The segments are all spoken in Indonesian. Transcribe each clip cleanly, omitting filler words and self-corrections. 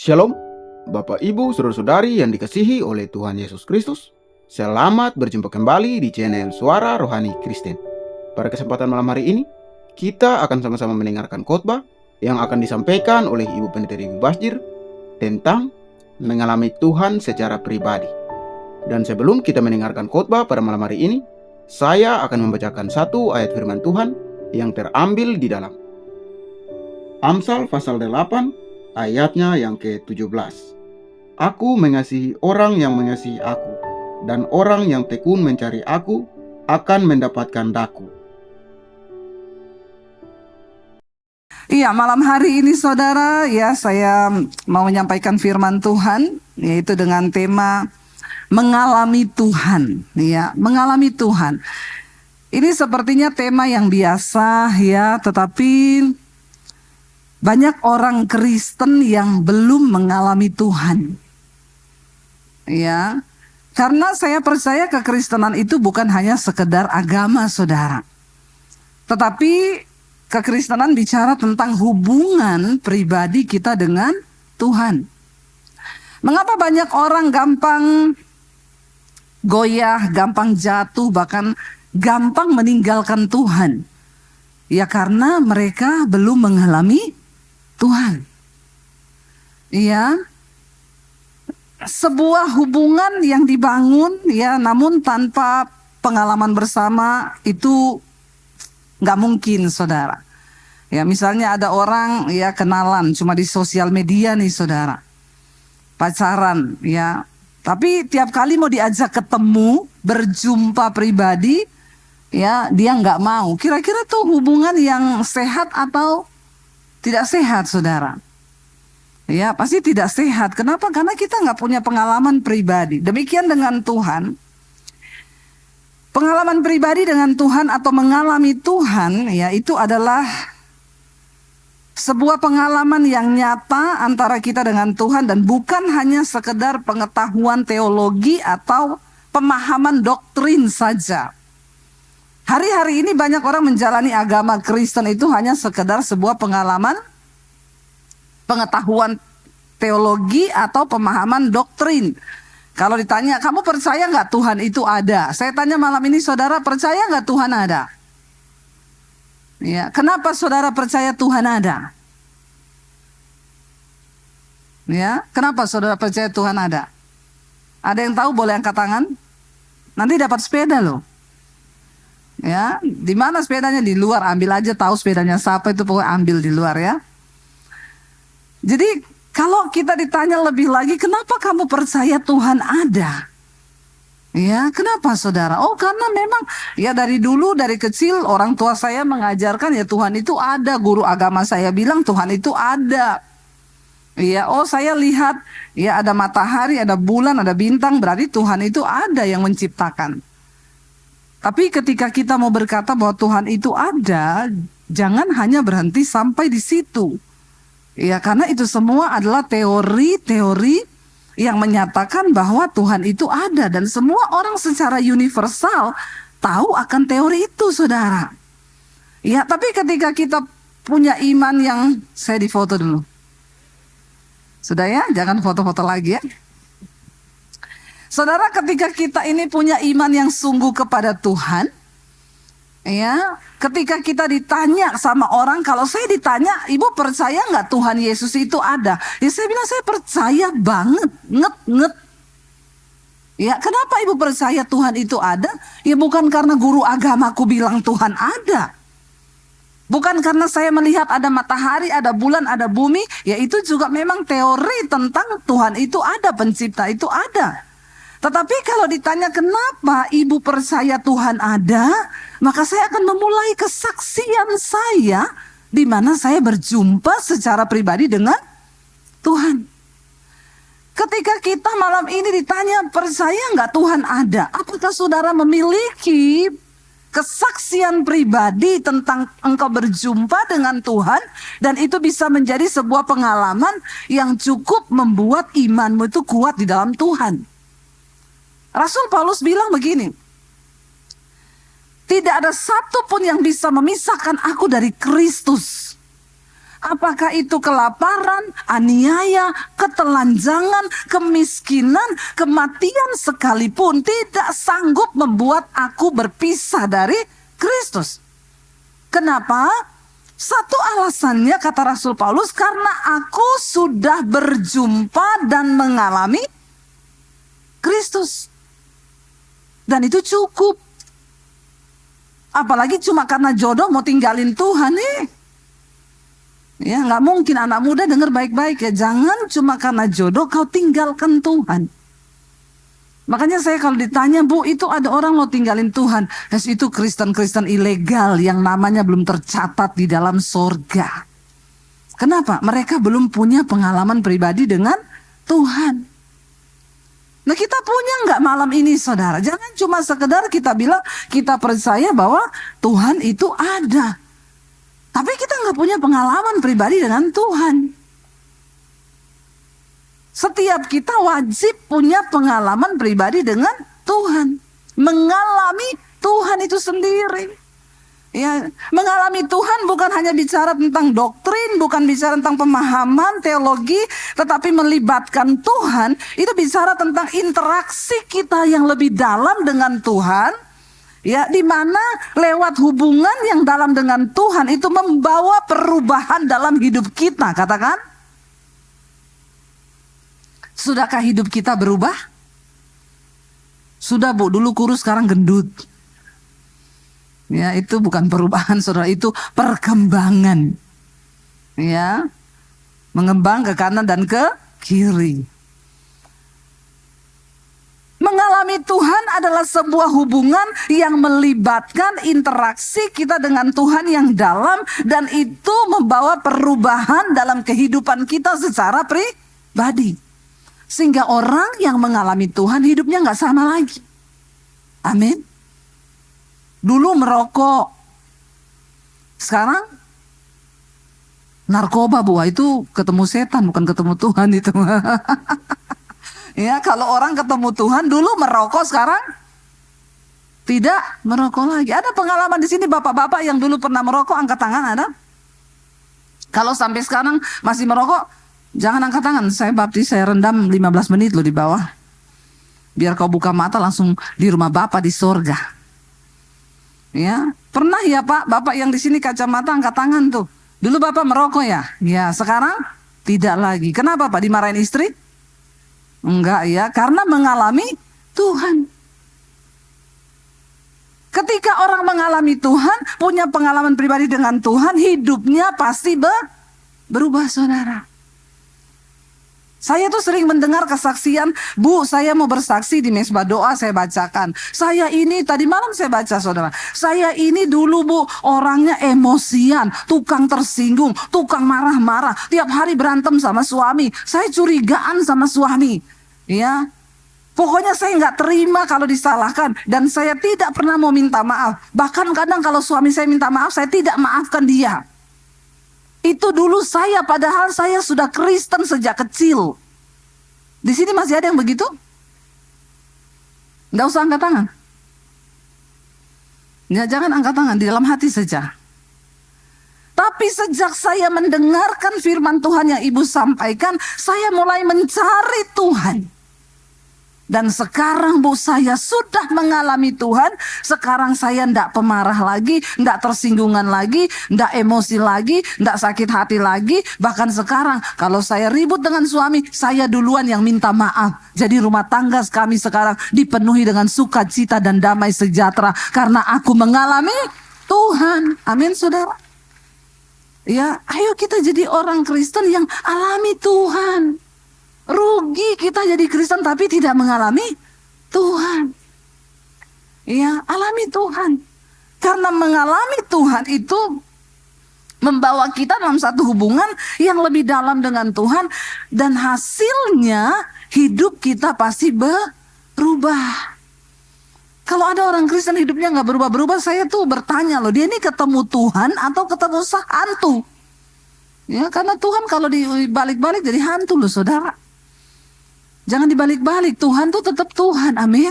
Shalom, Bapak Ibu, Saudara-saudari yang dikasihi oleh Tuhan Yesus Kristus. Selamat berjumpa kembali di channel Suara Rohani Kristen. Pada kesempatan malam hari ini, kita akan sama-sama mendengarkan khotbah yang akan disampaikan oleh Ibu Pendeta Dewi Basjir tentang mengalami Tuhan secara pribadi. Dan sebelum kita mendengarkan khotbah pada malam hari ini, saya akan membacakan satu ayat firman Tuhan yang terambil di dalam Amsal pasal 8 ayatnya yang ke-17. Aku mengasihi orang yang mengasihi aku, dan orang yang tekun mencari aku akan mendapatkan daku. Iya, malam hari ini saudara, ya saya mau menyampaikan firman Tuhan, yaitu dengan tema mengalami Tuhan. Ya, mengalami Tuhan. Ini sepertinya tema yang biasa ya, tetapi banyak orang Kristen yang belum mengalami Tuhan. Ya, karena saya percaya kekristenan itu bukan hanya sekedar agama saudara. Tetapi kekristenan bicara tentang hubungan pribadi kita dengan Tuhan. Mengapa banyak orang gampang goyah, gampang jatuh, bahkan gampang meninggalkan Tuhan? Ya karena mereka belum mengalami Tuhan. Iya. Sebuah hubungan yang dibangun ya, namun tanpa pengalaman bersama itu nggak mungkin saudara. Ya misalnya ada orang ya kenalan cuma di sosial media nih saudara, pacaran ya, tapi tiap kali mau diajak ketemu berjumpa pribadi ya dia nggak mau. Kira-kira tuh hubungan yang sehat atau tidak sehat saudara? Ya pasti tidak sehat. Kenapa? Karena kita nggak punya pengalaman pribadi. Demikian dengan Tuhan. Pengalaman pribadi dengan Tuhan atau mengalami Tuhan ya itu adalah sebuah pengalaman yang nyata antara kita dengan Tuhan dan bukan hanya sekedar pengetahuan teologi atau pemahaman doktrin saja. Hari-hari ini banyak orang menjalani agama Kristen itu hanya sekedar sebuah pengalaman pengetahuan teologi atau pemahaman doktrin. Kalau ditanya, kamu percaya nggak Tuhan itu ada? Saya tanya malam ini, saudara percaya nggak Tuhan ada? Ya, kenapa saudara percaya Tuhan ada? Ya, kenapa saudara percaya Tuhan ada? Ada yang tahu boleh angkat tangan? Nanti dapat sepeda loh. Ya, di mana sepedanya? Di luar, ambil aja, tahu sepedanya siapa itu, pokoknya ambil di luar ya. Jadi kalau kita ditanya lebih lagi, kenapa kamu percaya Tuhan ada? Ya, kenapa saudara? Oh, karena memang ya dari dulu, dari kecil orang tua saya mengajarkan ya Tuhan itu ada. Guru agama saya bilang Tuhan itu ada. Ya, oh saya lihat ya ada matahari, ada bulan, ada bintang, berarti Tuhan itu ada yang menciptakan. Tapi ketika kita mau berkata bahwa Tuhan itu ada, jangan hanya berhenti sampai di situ. Ya, karena itu semua adalah teori-teori yang menyatakan bahwa Tuhan itu ada. Dan semua orang secara universal tahu akan teori itu, saudara. Ya, tapi ketika kita punya iman yang... Saya difoto dulu. Sudah ya, jangan foto-foto lagi ya. Saudara, ketika kita ini punya iman yang sungguh kepada Tuhan, ya, ketika kita ditanya sama orang, kalau saya ditanya, ibu percaya nggak Tuhan Yesus itu ada? Ya saya bilang saya percaya banget, nget. Ya kenapa ibu percaya Tuhan itu ada? Ya bukan karena guru agamaku bilang Tuhan ada. Bukan karena saya melihat ada matahari, ada bulan, ada bumi. Ya itu juga memang teori tentang Tuhan itu ada, pencipta itu ada. Tetapi kalau ditanya kenapa ibu percaya Tuhan ada, maka saya akan memulai kesaksian saya di mana saya berjumpa secara pribadi dengan Tuhan. Ketika kita malam ini ditanya percaya nggak Tuhan ada, apakah saudara memiliki kesaksian pribadi tentang engkau berjumpa dengan Tuhan dan itu bisa menjadi sebuah pengalaman yang cukup membuat imanmu itu kuat di dalam Tuhan. Rasul Paulus bilang begini, tidak ada satu pun yang bisa memisahkan aku dari Kristus. Apakah itu kelaparan, aniaya, ketelanjangan, kemiskinan, kematian sekalipun tidak sanggup membuat aku berpisah dari Kristus. Kenapa? Satu alasannya kata Rasul Paulus, karena aku sudah berjumpa dan mengalami Kristus. Dan itu cukup. Apalagi cuma karena jodoh mau tinggalin Tuhan nih. Ya, nggak mungkin anak muda dengar baik-baik ya. Jangan cuma karena jodoh kau tinggalkan Tuhan. Makanya saya kalau ditanya, Bu, itu ada orang mau tinggalin Tuhan. Itu Kristen-Kristen ilegal yang namanya belum tercatat di dalam sorga. Kenapa? Mereka belum punya pengalaman pribadi dengan Tuhan. Nah, kita punya nggak malam ini, saudara? Jangan cuma sekedar kita bilang kita percaya bahwa Tuhan itu ada. Tapi kita nggak punya pengalaman pribadi dengan Tuhan. Setiap kita wajib punya pengalaman pribadi dengan Tuhan. Mengalami Tuhan itu sendiri. Ya, mengalami Tuhan bukan hanya bicara tentang doktrin, bukan bicara tentang pemahaman teologi, tetapi melibatkan Tuhan, itu bicara tentang interaksi kita yang lebih dalam dengan Tuhan. Ya, di mana lewat hubungan yang dalam dengan Tuhan itu membawa perubahan dalam hidup kita, katakan. Sudahkah hidup kita berubah? Sudah, Bu, dulu kurus sekarang gendut. Ya, itu bukan perubahan, saudara, itu perkembangan. Ya, mengembang ke kanan dan ke kiri. Mengalami Tuhan adalah sebuah hubungan yang melibatkan interaksi kita dengan Tuhan yang dalam, dan itu membawa perubahan dalam kehidupan kita secara pribadi. Sehingga orang yang mengalami Tuhan hidupnya nggak sama lagi. Amin. Dulu merokok, sekarang narkoba, Bu. Itu ketemu setan, bukan ketemu Tuhan itu. Ya, kalau orang ketemu Tuhan dulu merokok, sekarang tidak merokok lagi. Ada pengalaman di sini bapak-bapak yang dulu pernah merokok, angkat tangan ada? Kalau sampai sekarang masih merokok, jangan angkat tangan. Saya baptis, saya rendam 15 menit loh di bawah. Biar kau buka mata langsung di rumah Bapak di sorga. Ya, pernah ya Pak, Bapak yang di sini kacamata angkat tangan tuh. Dulu Bapak merokok ya? Ya, sekarang tidak lagi. Kenapa Pak? Dimarahin istri? Enggak ya, karena mengalami Tuhan. Ketika orang mengalami Tuhan, punya pengalaman pribadi dengan Tuhan, hidupnya pasti berubah, saudara. Saya tuh sering mendengar kesaksian, Bu, saya mau bersaksi di mesbah doa, saya bacakan. Saya ini, tadi malam saya baca, saudara. Saya ini dulu, Bu, orangnya emosian, tukang tersinggung, tukang marah-marah. Tiap hari berantem sama suami. Saya curigaan sama suami. Ya, pokoknya saya nggak terima kalau disalahkan. Dan saya tidak pernah mau minta maaf. Bahkan kadang kalau suami saya minta maaf, saya tidak maafkan dia. Itu dulu saya, padahal saya sudah Kristen sejak kecil. Di sini masih ada yang begitu? Nggak usah angkat tangan. Ya, jangan angkat tangan, di dalam hati saja. Tapi sejak saya mendengarkan firman Tuhan yang Ibu sampaikan, saya mulai mencari Tuhan. Dan sekarang, Bu, saya sudah mengalami Tuhan. Sekarang saya tidak pemarah lagi, tidak tersinggungan lagi, tidak emosi lagi, tidak sakit hati lagi. Bahkan sekarang kalau saya ribut dengan suami, saya duluan yang minta maaf. Jadi rumah tangga kami sekarang dipenuhi dengan sukacita dan damai sejahtera. Karena aku mengalami Tuhan. Amin, saudara. Ya, ayo kita jadi orang Kristen yang alami Tuhan. Rugi kita jadi Kristen tapi tidak mengalami Tuhan. Ya, alami Tuhan. Karena mengalami Tuhan itu membawa kita dalam satu hubungan yang lebih dalam dengan Tuhan. Dan hasilnya hidup kita pasti berubah. Kalau ada orang Kristen hidupnya nggak berubah-berubah, saya tuh bertanya loh, dia ini ketemu Tuhan atau ketemu hantu? Ya, karena Tuhan kalau dibalik-balik jadi hantu loh, saudara. Jangan dibalik-balik, Tuhan tuh tetap Tuhan, amin.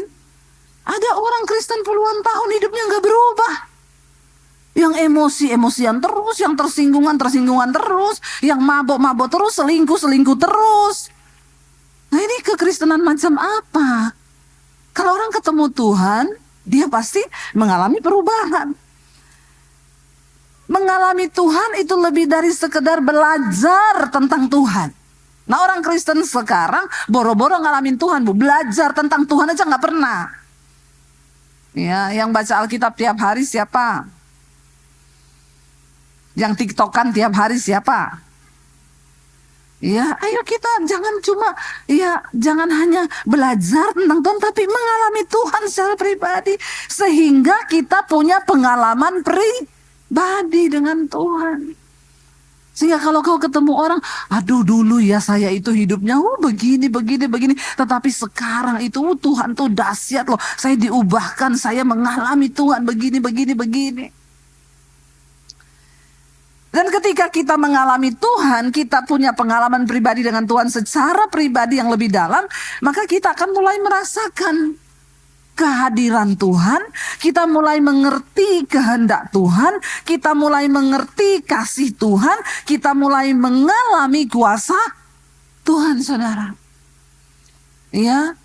Ada orang Kristen puluhan tahun hidupnya nggak berubah. Yang emosi-emosian terus, yang tersinggungan terus, yang mabok-mabok terus, selingkuh terus. Nah, ini kekristenan macam apa? Kalau orang ketemu Tuhan, dia pasti mengalami perubahan. Mengalami Tuhan itu lebih dari sekedar belajar tentang Tuhan. Nah, orang Kristen sekarang boro-boro ngalamin Tuhan, Bu. Belajar tentang Tuhan aja nggak pernah. Ya, yang baca Alkitab tiap hari siapa? Yang TikTokan tiap hari siapa? Ya, ayo kita jangan hanya belajar tentang Tuhan, tapi mengalami Tuhan secara pribadi. Sehingga kita punya pengalaman pribadi dengan Tuhan. Sehingga kalau kau ketemu orang, aduh dulu ya saya itu hidupnya begini. Tetapi sekarang itu Tuhan tuh dahsyat loh. Saya diubahkan, saya mengalami Tuhan begini. Dan ketika kita mengalami Tuhan, kita punya pengalaman pribadi dengan Tuhan secara pribadi yang lebih dalam, maka kita akan mulai merasakan kehadiran Tuhan, kita mulai mengerti kehendak Tuhan, kita mulai mengerti kasih Tuhan, kita mulai mengalami kuasa Tuhan, saudara. Ya,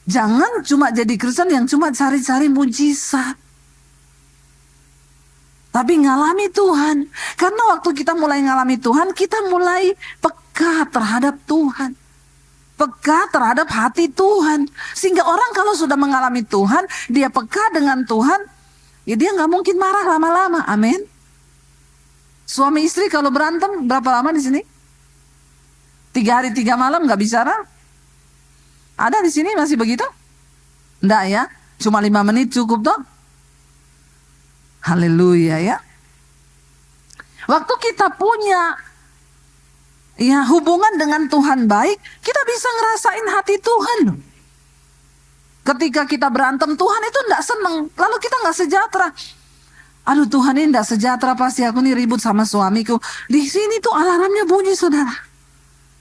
jangan cuma jadi Kristen yang cuma cari-cari mujizat, tapi ngalami Tuhan. Karena waktu kita mulai ngalami Tuhan, kita mulai peka terhadap Tuhan, peka terhadap hati Tuhan. Sehingga orang kalau sudah mengalami Tuhan, dia peka dengan Tuhan, ya dia nggak mungkin marah lama-lama. Amin. Suami istri kalau berantem berapa lama di sini? 3 hari 3 malam nggak bicara? Ada di sini masih begitu? Enggak ya? Cuma 5 menit cukup toh? Haleluya ya. Waktu kita punya hubungan dengan Tuhan baik, kita bisa ngerasain hati Tuhan. Ketika kita berantem, Tuhan itu enggak senang, lalu kita enggak sejahtera. Aduh Tuhan, ini enggak sejahtera, pasti aku nih ribut sama suamiku. Di sini tuh alarmnya bunyi, saudara.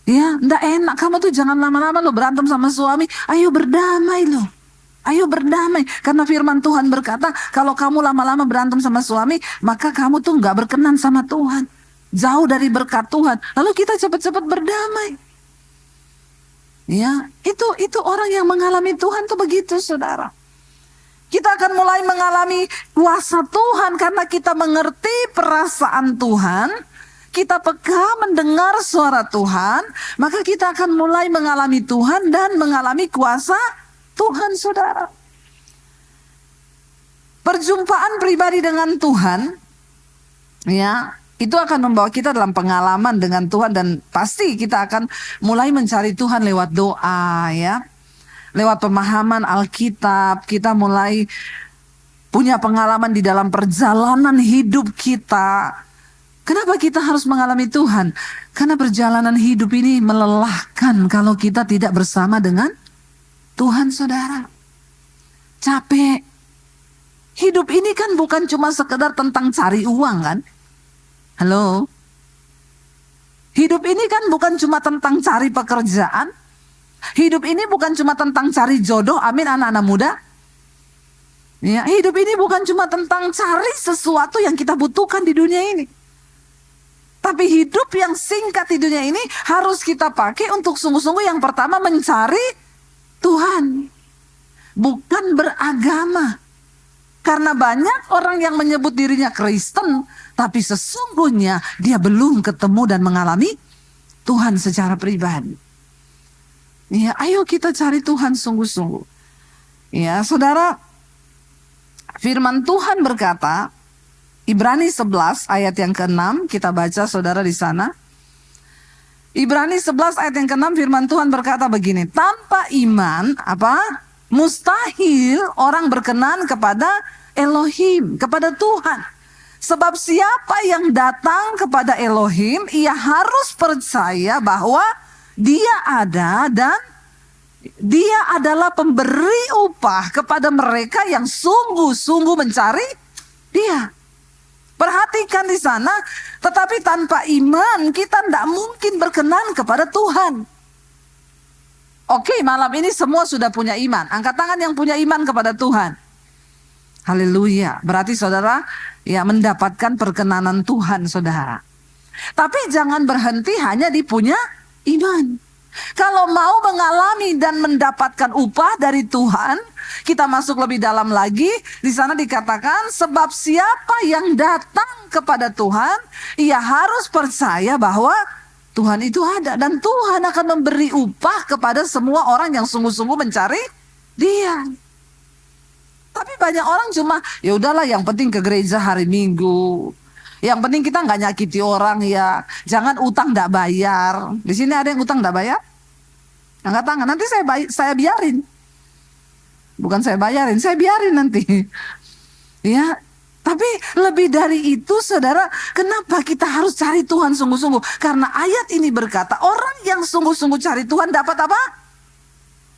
Ya, enggak enak, kamu tuh jangan lama-lama lo berantem sama suami. Ayo berdamai lo. Ayo berdamai. Karena firman Tuhan berkata, kalau kamu lama-lama berantem sama suami, maka kamu tuh enggak berkenan sama Tuhan. Jauh dari berkat Tuhan. Lalu kita cepat-cepat berdamai. Ya, itu orang yang mengalami Tuhan tuh begitu, saudara. Kita akan mulai mengalami kuasa Tuhan karena kita mengerti perasaan Tuhan. Kita peka mendengar suara Tuhan, maka kita akan mulai mengalami Tuhan dan mengalami kuasa Tuhan, saudara. Perjumpaan pribadi dengan Tuhan, ya, itu akan membawa kita dalam pengalaman dengan Tuhan, dan pasti kita akan mulai mencari Tuhan lewat doa, ya. Lewat pemahaman Alkitab, kita mulai punya pengalaman di dalam perjalanan hidup kita. Kenapa kita harus mengalami Tuhan? Karena perjalanan hidup ini melelahkan kalau kita tidak bersama dengan Tuhan, saudara. Capek. Hidup ini kan bukan cuma sekedar tentang cari uang, kan? Halo? Hidup ini kan bukan cuma tentang cari pekerjaan. Hidup ini bukan cuma tentang cari jodoh, amin anak-anak muda. Ya, hidup ini bukan cuma tentang cari sesuatu yang kita butuhkan di dunia ini. Tapi hidup yang singkat di dunia ini harus kita pakai untuk sungguh-sungguh yang pertama mencari Tuhan. Bukan beragama. Karena banyak orang yang menyebut dirinya Kristen, tapi sesungguhnya dia belum ketemu dan mengalami Tuhan secara pribadi. Ya, ayo kita cari Tuhan sungguh-sungguh. Ya, saudara, firman Tuhan berkata, Ibrani 11 ayat yang ke-6, kita baca saudara di sana. Ibrani 11 ayat yang ke-6, firman Tuhan berkata begini, tanpa iman, mustahil orang berkenan kepada Elohim, kepada Tuhan. Sebab siapa yang datang kepada Elohim, ia harus percaya bahwa Dia ada dan Dia adalah pemberi upah kepada mereka yang sungguh-sungguh mencari Dia. Perhatikan di sana, tetapi tanpa iman kita tidak mungkin berkenan kepada Tuhan. Oke, malam ini semua sudah punya iman. Angkat tangan yang punya iman kepada Tuhan. Haleluya. Berarti saudara ya mendapatkan perkenanan Tuhan saudara. Tapi jangan berhenti hanya di punya iman. Kalau mau mengalami dan mendapatkan upah dari Tuhan, kita masuk lebih dalam lagi. Di sana dikatakan sebab siapa yang datang kepada Tuhan, ia harus percaya bahwa Tuhan itu ada dan Tuhan akan memberi upah kepada semua orang yang sungguh-sungguh mencari Dia. Tapi banyak orang cuma ya udahlah, yang penting ke gereja hari Minggu. Yang penting kita nggak nyakiti orang ya. Jangan utang nggak bayar. Di sini ada yang utang nggak bayar? Angkat tangan. Nanti saya biarin. Bukan saya bayarin, saya biarin nanti. Ya. Tapi lebih dari itu saudara, kenapa kita harus cari Tuhan sungguh-sungguh? Karena ayat ini berkata orang yang sungguh-sungguh cari Tuhan dapat apa?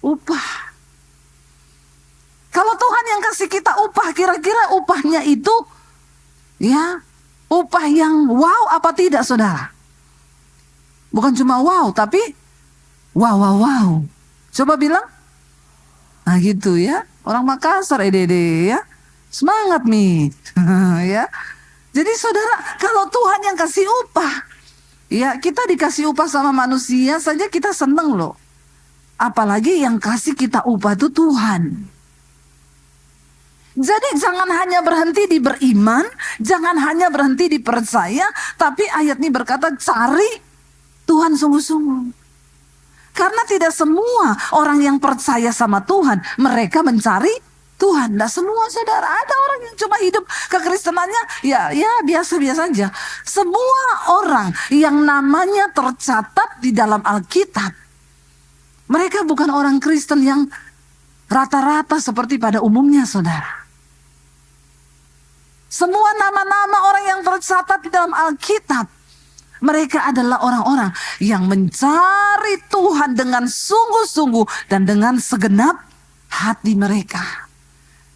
Upah. Kalau Tuhan yang kasih kita upah, kira-kira upahnya itu ya upah yang wow apa tidak saudara? Bukan cuma wow, tapi wow. Coba bilang. Nah gitu ya. Orang Makassar EDD ya. Semangat nih. Ya. Jadi saudara, kalau Tuhan yang kasih upah, ya kita dikasih upah sama manusia saja kita seneng loh. Apalagi yang kasih kita upah itu Tuhan. Jadi jangan hanya berhenti di beriman, jangan hanya berhenti di percaya, tapi ayat ini berkata cari Tuhan sungguh-sungguh. Karena tidak semua orang yang percaya sama Tuhan, mereka mencari Tuhan. Tidak semua saudara, ada orang yang cuma hidup kekristenannya ya biasa-biasa aja. Semua orang yang namanya tercatat di dalam Alkitab, mereka bukan orang Kristen yang rata-rata seperti pada umumnya saudara. Semua nama-nama orang yang tercatat di dalam Alkitab, mereka adalah orang-orang yang mencari Tuhan dengan sungguh-sungguh dan dengan segenap hati mereka.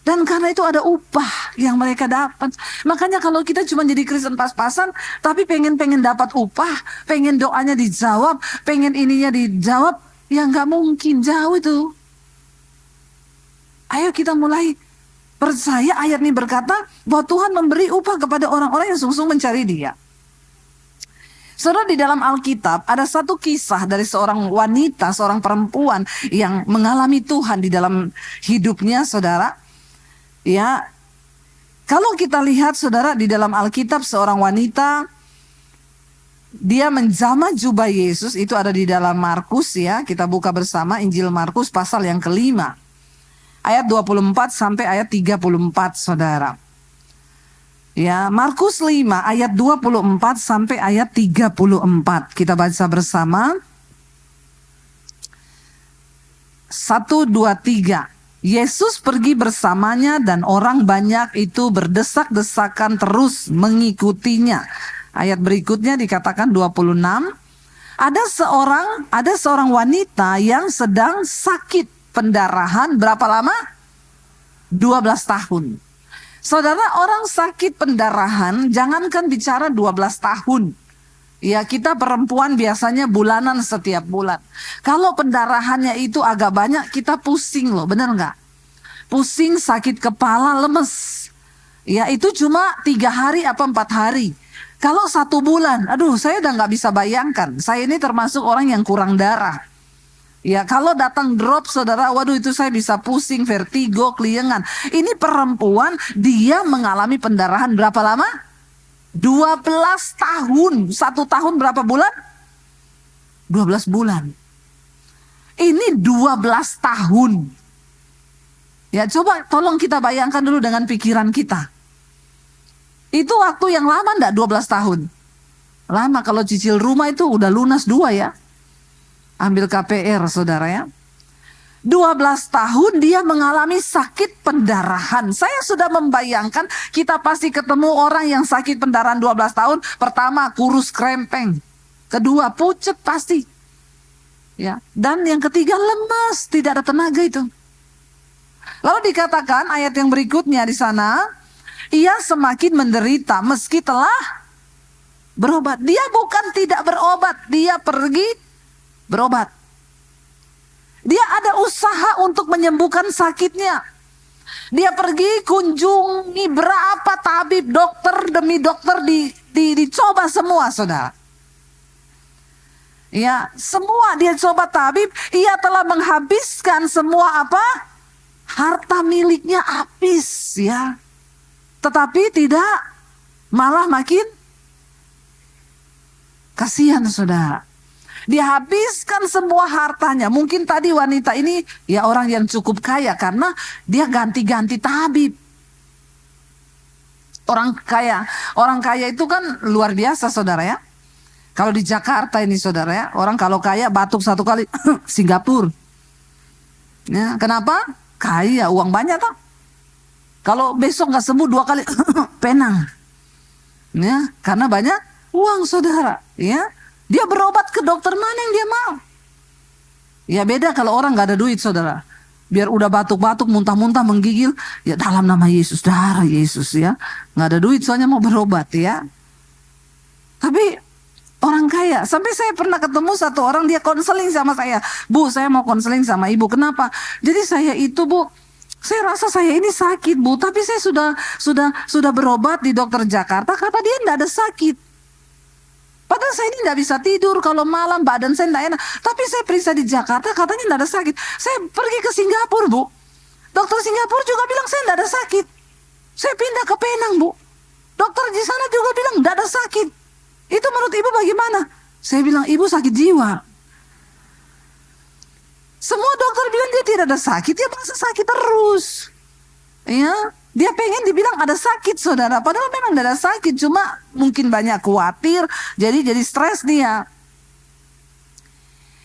Dan karena itu ada upah yang mereka dapat. Makanya kalau kita cuma jadi Kristen pas-pasan, tapi pengen dapat upah, pengen doanya dijawab, pengen ininya dijawab, ya nggak mungkin, jauh itu. Ayo kita mulai percaya. Ayat ini berkata bahwa Tuhan memberi upah kepada orang-orang yang sungguh-sungguh mencari Dia. Saudara, di dalam Alkitab ada satu kisah dari seorang wanita, seorang perempuan yang mengalami Tuhan di dalam hidupnya saudara. Ya, kalau kita lihat saudara di dalam Alkitab seorang wanita, dia menjamah jubah Yesus, itu ada di dalam Markus ya. Kita buka bersama Injil Markus pasal yang kelima. Ayat 24 sampai ayat 34 saudara. Ya, Markus 5 ayat 24 sampai ayat 34. Kita baca bersama. 1, 2, 3. Yesus pergi bersamanya dan orang banyak itu berdesak-desakan terus mengikutinya. Ayat berikutnya dikatakan 26. Ada seorang wanita yang sedang sakit pendarahan berapa lama? 12 tahun. Saudara, orang sakit pendarahan jangankan bicara 12 tahun. Ya, kita perempuan biasanya bulanan setiap bulan. Kalau pendarahannya itu agak banyak, kita pusing loh, benar nggak? Pusing, sakit kepala, lemes. Ya, itu cuma 3 hari apa 4 hari. Kalau 1 bulan, aduh saya udah nggak bisa bayangkan. Saya ini termasuk orang yang kurang darah. Ya, kalau datang drop saudara, waduh itu saya bisa pusing, vertigo, keliengan. Ini perempuan, dia mengalami pendarahan berapa lama? 12 tahun. 1 tahun berapa bulan? 12 bulan. Ini 12 tahun. Ya, coba tolong kita bayangkan dulu dengan pikiran kita. Itu waktu yang lama enggak 12 tahun? Lama, kalau cicil rumah itu udah lunas 2 ya. Ambil KPR saudara ya. 12 tahun dia mengalami sakit pendarahan. Saya sudah membayangkan kita pasti ketemu orang yang sakit pendarahan 12 tahun. Pertama kurus krempeng. Kedua pucet pasti. Ya. Dan yang ketiga lemas, tidak ada tenaga itu. Lalu dikatakan ayat yang berikutnya di sana, ia semakin menderita meski telah berobat. Dia bukan tidak berobat, dia pergi berobat. Dia ada usaha untuk menyembuhkan sakitnya. Dia pergi kunjungi berapa tabib, dokter demi dokter, dicoba semua, saudara. Ya, semua dia coba tabib, ia telah menghabiskan semua apa? Harta miliknya habis, ya. Tetapi tidak, malah makin kasihan, saudara. Dia habiskan semua hartanya. Mungkin tadi wanita ini ya orang yang cukup kaya karena dia ganti-ganti tabib. Orang kaya itu kan luar biasa, saudara ya. Kalau di Jakarta ini, saudara ya, orang kalau kaya batuk satu kali Singapura. Ya, kenapa? Kaya, uang banyak toh. Kalau besok nggak sembuh 2 kali Penang. Ya, karena banyak uang, saudara. Ya, dia berobat ke dokter mana yang dia mau. Ya beda kalau orang nggak ada duit, saudara. Biar udah batuk-batuk, muntah-muntah, menggigil, ya dalam nama Yesus, darah Yesus, ya. Nggak ada duit soalnya mau berobat, ya. Tapi orang kaya, sampai saya pernah ketemu satu orang, dia konseling sama saya. Bu, saya mau konseling sama ibu. Kenapa? Jadi saya itu, Bu, saya rasa saya ini sakit, Bu. Tapi saya sudah berobat di dokter Jakarta, kata dia enggak ada sakit. Padahal saya ini nggak bisa tidur kalau malam, badan saya nggak enak. Tapi saya periksa di Jakarta, katanya nggak ada sakit. Saya pergi ke Singapura, Bu. Dokter Singapura juga bilang saya nggak ada sakit. Saya pindah ke Penang, Bu. Dokter di sana juga bilang nggak ada sakit. Itu menurut ibu bagaimana? Saya bilang, ibu sakit jiwa. Semua dokter bilang dia tidak ada sakit, dia merasa sakit terus. Ya, dia pengen dibilang ada sakit, saudara. Padahal memang tidak ada sakit, cuma mungkin banyak khawatir, jadi stres dia.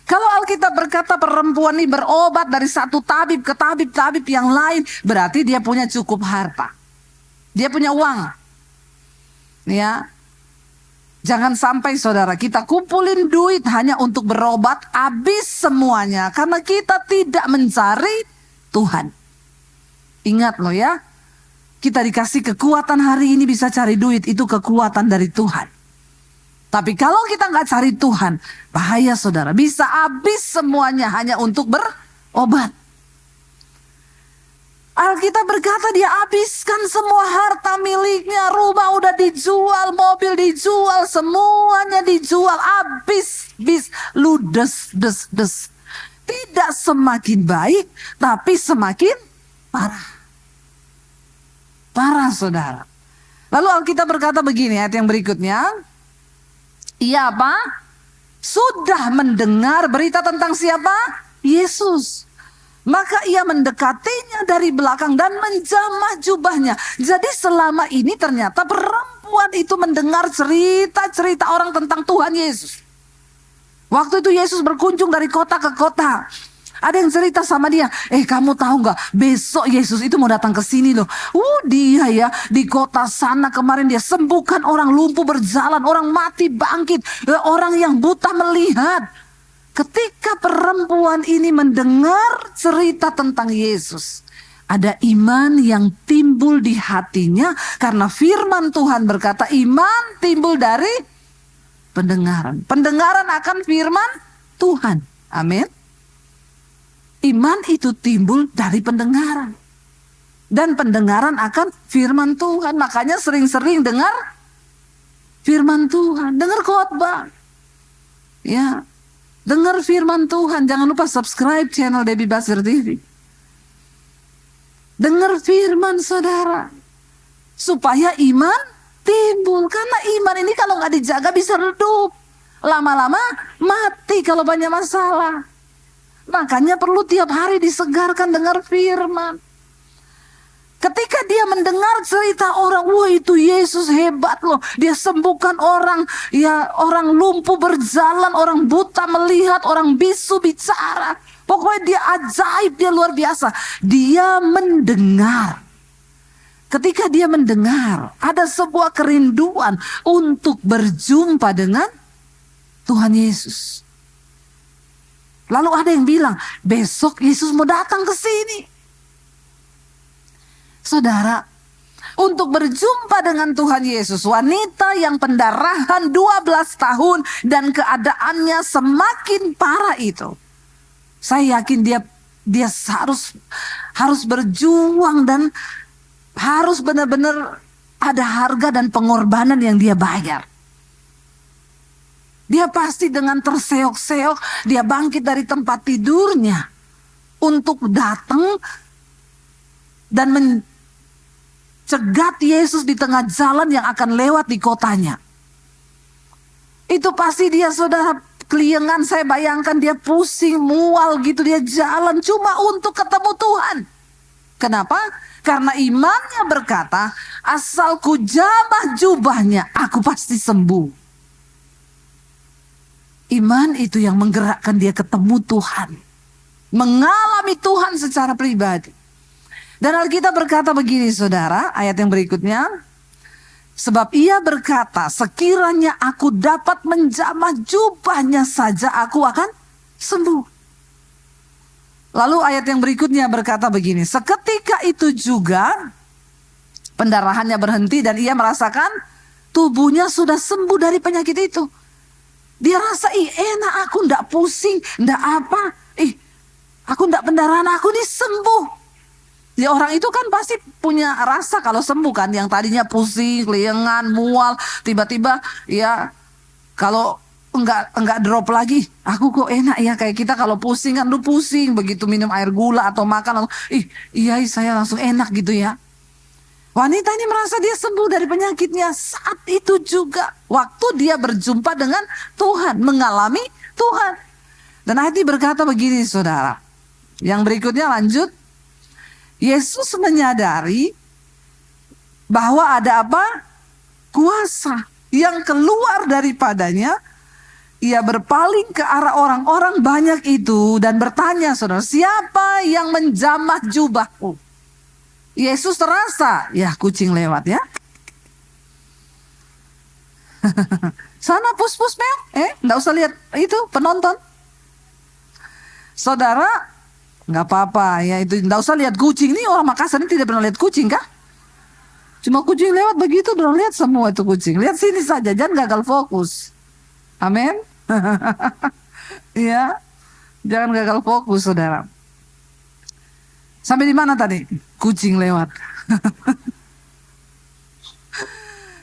Kalau Alkitab berkata perempuan ini berobat dari satu tabib ke tabib yang lain, berarti dia punya cukup harta. Dia punya uang. Ya. Jangan sampai, saudara, kita kumpulin duit hanya untuk berobat, habis semuanya karena kita tidak mencari Tuhan. Ingat loh ya, kita dikasih kekuatan hari ini bisa cari duit, itu kekuatan dari Tuhan. Tapi kalau kita nggak cari Tuhan, bahaya, saudara, bisa habis semuanya hanya untuk berobat. Alkitab berkata dia habiskan semua harta miliknya, rumah udah dijual, mobil dijual, semuanya dijual, habis, ludes, des. Tidak semakin baik, tapi semakin parah. Parah, saudara. Lalu Alkitab berkata begini, ayat yang berikutnya. Ia apa? Sudah mendengar berita tentang siapa? Yesus. Maka ia mendekatinya dari belakang dan menjamah jubahnya. Jadi selama ini ternyata perempuan itu mendengar cerita-cerita orang tentang Tuhan Yesus. Waktu itu Yesus berkunjung dari kota ke kota. Ada yang cerita sama dia, kamu tahu nggak? Besok Yesus itu mau datang ke sini loh. Dia ya di kota sana kemarin dia sembuhkan orang lumpuh berjalan, orang mati bangkit, orang yang buta melihat. Ketika perempuan ini mendengar cerita tentang Yesus, ada iman yang timbul di hatinya karena firman Tuhan berkata iman timbul dari pendengaran. Pendengaran akan firman Tuhan. Amin. Iman itu timbul dari pendengaran. Dan pendengaran akan firman Tuhan. Makanya sering-sering dengar firman Tuhan. Dengar khotbah. Ya. Dengar firman Tuhan. Jangan lupa subscribe channel Debbie Basir TV. Dengar firman, saudara. Supaya iman timbul. Karena iman ini kalau nggak dijaga bisa redup. Lama-lama mati kalau banyak masalah. Makanya perlu tiap hari disegarkan dengar firman. Ketika dia mendengar cerita orang, wah itu Yesus hebat loh. Dia sembuhkan orang, ya orang lumpuh berjalan, orang buta melihat, orang bisu bicara. Pokoknya dia ajaib, dia luar biasa. Dia mendengar. Ketika dia mendengar, ada sebuah kerinduan untuk berjumpa dengan Tuhan Yesus. Lalu ada yang bilang, besok Yesus mau datang ke sini. Saudara, untuk berjumpa dengan Tuhan Yesus, wanita yang pendarahan 12 tahun dan keadaannya semakin parah itu, saya yakin dia dia harus berjuang dan harus benar-benar ada harga dan pengorbanan yang dia bayar. Dia pasti dengan terseok-seok, dia bangkit dari tempat tidurnya untuk datang dan mencegat Yesus di tengah jalan yang akan lewat di kotanya. Itu pasti dia, saudara, keliengan. Saya bayangkan dia pusing, mual gitu, dia jalan cuma untuk ketemu Tuhan. Kenapa? Karena imannya berkata, asal ku jamah jubahnya, aku pasti sembuh. Iman itu yang menggerakkan dia ketemu Tuhan, mengalami Tuhan secara pribadi. Dan Alkitab berkata begini, saudara, ayat yang berikutnya, sebab ia berkata, sekiranya aku dapat menjamah jubahnya saja, aku akan sembuh. Lalu ayat yang berikutnya berkata begini, seketika itu juga pendarahannya berhenti dan ia merasakan tubuhnya sudah sembuh dari penyakit itu. Dia rasa, enak, aku ndak pusing, ndak apa, aku ndak pendarahan, aku ini sembuh. Ya, orang itu kan pasti punya rasa kalau sembuh kan, yang tadinya pusing, keliengan, mual, tiba-tiba ya kalau enggak drop lagi, aku kok enak ya. Kayak kita kalau pusing kan, lu pusing, begitu minum air gula atau makan, iya saya langsung enak gitu ya. Wanita ini merasa dia sembuh dari penyakitnya. Saat itu juga waktu dia berjumpa dengan Tuhan, mengalami Tuhan. Dan ayat ini berkata begini, saudara. Yang berikutnya lanjut. Yesus menyadari bahwa ada apa? Kuasa yang keluar daripadanya. Ia berpaling ke arah orang-orang banyak itu dan bertanya, saudara, siapa yang menjamah jubahku? Yesus terasa, ya kucing lewat ya. Sana pus-pus meong, nggak usah lihat itu penonton. Saudara, nggak apa-apa ya, itu nggak usah lihat kucing. Nih orang Makassar ini tidak pernah lihat kucing kah? Cuma kucing lewat begitu, udah lihat semua itu kucing. Lihat sini saja, jangan gagal fokus. Amin. Ya, jangan gagal fokus, saudara. Sampai di mana tadi? Kucing lewat.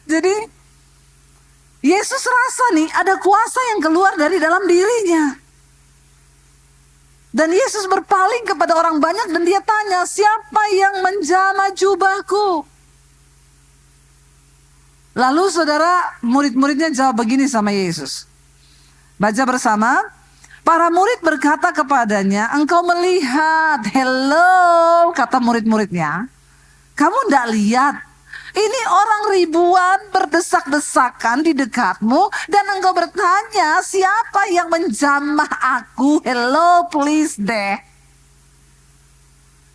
Jadi Yesus rasa nih ada kuasa yang keluar dari dalam dirinya. Dan Yesus berpaling kepada orang banyak dan dia tanya, siapa yang menjamah jubahku? Lalu saudara, murid-muridnya jawab begini sama Yesus. Baca bersama. Para murid berkata kepadanya, engkau melihat, hello, kata murid-muridnya. Kamu tidak lihat, ini orang ribuan berdesak-desakan di dekatmu, dan engkau bertanya, siapa yang menjamah aku? Hello, please deh.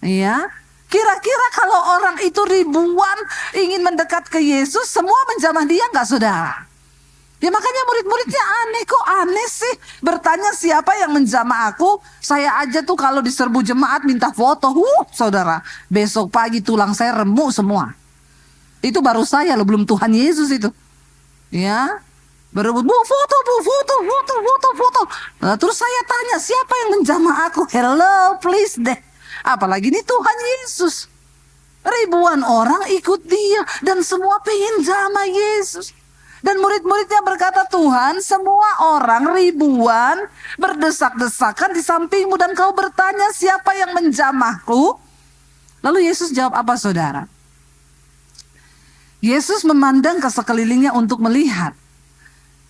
Ya, kira-kira kalau orang itu ribuan ingin mendekat ke Yesus, semua menjamah dia nggak, saudara? Ya makanya murid-muridnya aneh, kok aneh sih bertanya siapa yang menjamah aku. Saya aja tuh kalau diserbu jemaat minta foto, saudara, besok pagi tulang saya remuk semua. Itu baru saya loh, belum Tuhan Yesus itu. Ya, berebut, bu foto. Nah, terus saya tanya siapa yang menjamah aku? Hello, please deh. Apalagi ini Tuhan Yesus. Ribuan orang ikut dia dan semua pengen jamah Yesus. Dan murid-muridnya berkata, Tuhan, semua orang ribuan berdesak-desakan di sampingmu dan kau bertanya siapa yang menjamahku? Lalu Yesus jawab apa, saudara? Yesus memandang ke sekelilingnya untuk melihat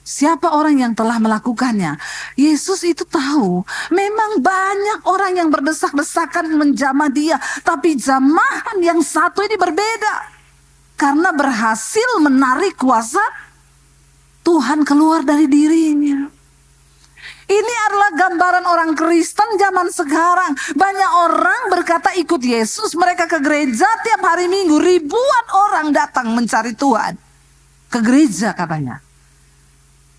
siapa orang yang telah melakukannya. Yesus itu tahu memang banyak orang yang berdesak-desakan menjamah dia, tapi jamahan yang satu ini berbeda karena berhasil menarik kuasa Tuhan keluar dari dirinya. Ini adalah gambaran orang Kristen zaman sekarang. Banyak orang berkata ikut Yesus, mereka ke gereja tiap hari Minggu. Ribuan orang datang mencari Tuhan ke gereja katanya.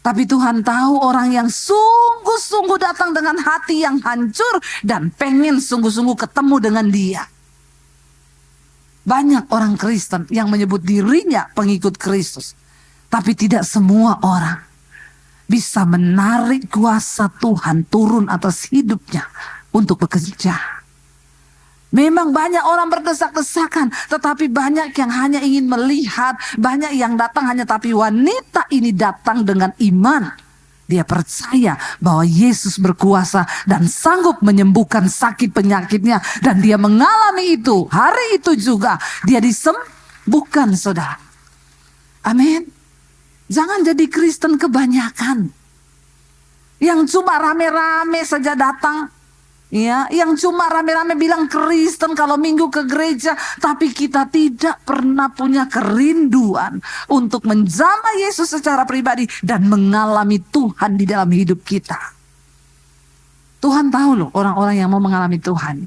Tapi Tuhan tahu orang yang sungguh-sungguh datang dengan hati yang hancur dan pengen sungguh-sungguh ketemu dengan Dia. Banyak orang Kristen yang menyebut dirinya pengikut Kristus. Tapi tidak semua orang bisa menarik kuasa Tuhan turun atas hidupnya untuk bekerja. Memang banyak orang berdesak-desakan, tetapi banyak yang hanya ingin melihat, banyak yang datang hanya, tapi wanita ini datang dengan iman. Dia percaya bahwa Yesus berkuasa dan sanggup menyembuhkan sakit penyakitnya, dan dia mengalami itu. Hari itu juga dia disembuhkan, saudara. Amin. Jangan jadi Kristen kebanyakan, yang cuma rame-rame saja datang. Ya, yang cuma rame-rame bilang Kristen kalau minggu ke gereja, tapi kita tidak pernah punya kerinduan untuk menjamah Yesus secara pribadi dan mengalami Tuhan di dalam hidup kita. Tuhan tahu loh orang-orang yang mau mengalami Tuhan.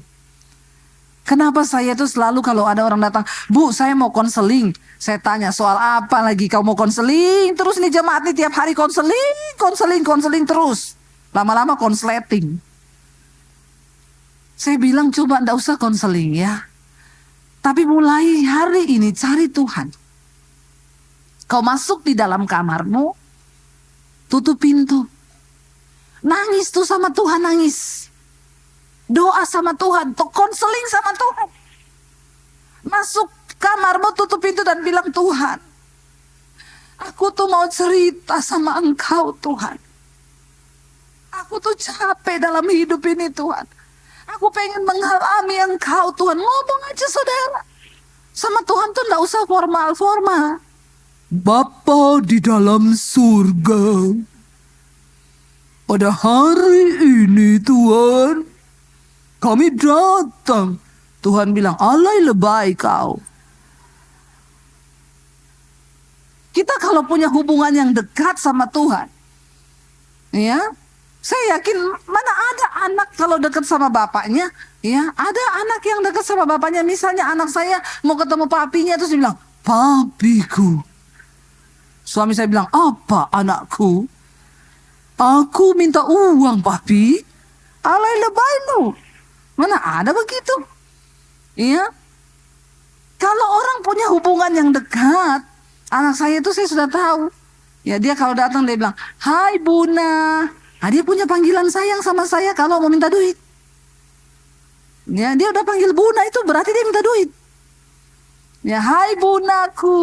Kenapa saya tuh selalu kalau ada orang datang, Bu, saya mau konseling. Saya tanya, soal apa lagi kau mau konseling? Terus nih jemaat nih tiap hari konseling terus. Lama-lama konsleting. Saya bilang coba ndak usah konseling ya. Tapi mulai hari ini cari Tuhan. Kau masuk di dalam kamarmu, tutup pintu. Nangis tuh sama Tuhan, nangis. Doa sama Tuhan, konseling sama Tuhan. Masuk kamarmu, tutup pintu dan bilang, Tuhan, aku tuh mau cerita sama Engkau Tuhan. Aku tuh capek dalam hidup ini Tuhan. Aku pengen mengalami Engkau Tuhan. Ngomong aja saudara. Sama Tuhan tuh gak usah formal-formal. Bapa di dalam surga, pada hari ini Tuhan, kami datang. Tuhan bilang, alai lebay kau. Kita kalau punya hubungan yang dekat sama Tuhan, ya, saya yakin mana ada anak kalau dekat sama bapaknya, ya, ada anak yang dekat sama bapaknya. Misalnya anak saya mau ketemu papinya terus dia bilang, papiku. Suami saya bilang, apa anakku? Aku minta uang papi. Alay lebay lu. Mana ada begitu? Iya. Kalau orang punya hubungan yang dekat, anak saya itu saya sudah tahu. Ya, dia kalau datang dia bilang, hai Buna. Nah, dia punya panggilan sayang sama saya kalau mau minta duit. Ya, dia udah panggil Buna itu berarti dia minta duit. Ya, hai Bunaku.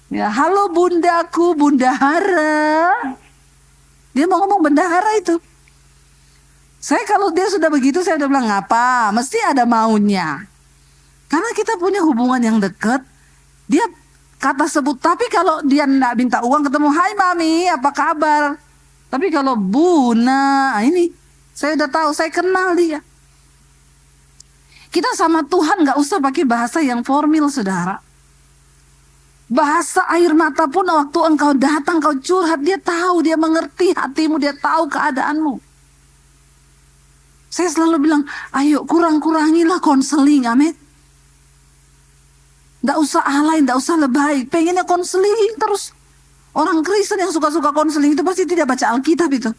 Ya, halo Bundaku, Bundahara. Dia mau ngomong bendahara itu. Saya kalau dia sudah begitu saya udah bilang, ngapa? Mesti ada maunya. Karena kita punya hubungan yang dekat, dia kata sebut. Tapi kalau dia nggak minta uang ketemu, hai Mami, apa kabar? Tapi kalau Buna, ini saya udah tahu, saya kenal dia. Kita sama Tuhan nggak usah pakai bahasa yang formal, saudara. Bahasa air mata pun waktu engkau datang, kau curhat, dia tahu, dia mengerti hatimu, dia tahu keadaanmu. Saya selalu bilang, ayo kurang-kurangilah konseling, amin. Nggak usah alay, nggak usah lebay, pengennya konseling terus. Orang Kristen yang suka-suka konseling itu pasti tidak baca Alkitab itu.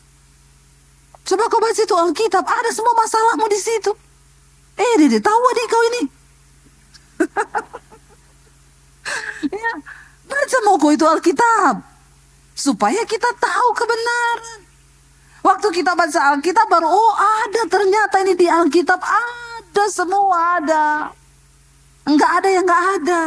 Coba kau baca itu Alkitab, ada semua masalahmu di situ. Dede, tahu adik kau ini. Ya, baca mau kau itu Alkitab. Supaya kita tahu kebenaran. Waktu kita baca Alkitab baru, oh ada ternyata ini di Alkitab. Ada semua ada. Enggak ada yang enggak ada.